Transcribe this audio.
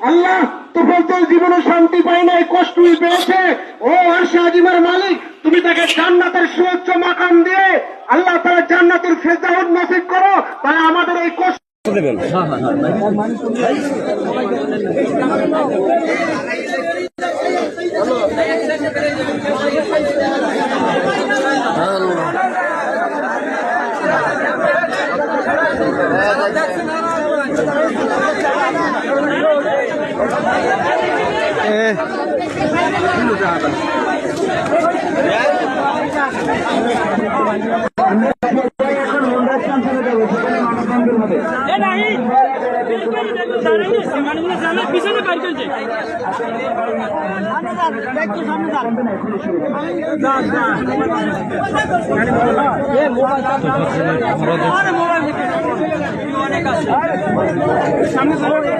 আল্লাহ তুফাইলের জীবনে শান্তি পায় নাই, কষ্টই পেয়েছে। ও আরশে আজিমের মালিক, তুমি তাকে জান্নাতের সুউচ্চ মাকাম দিয়ে আল্লাহ তাআলা জান্নাতুল ফেরদাউস নসিব করো। তাই আমাদের এই কষ্ট দেবেন। মোবাইল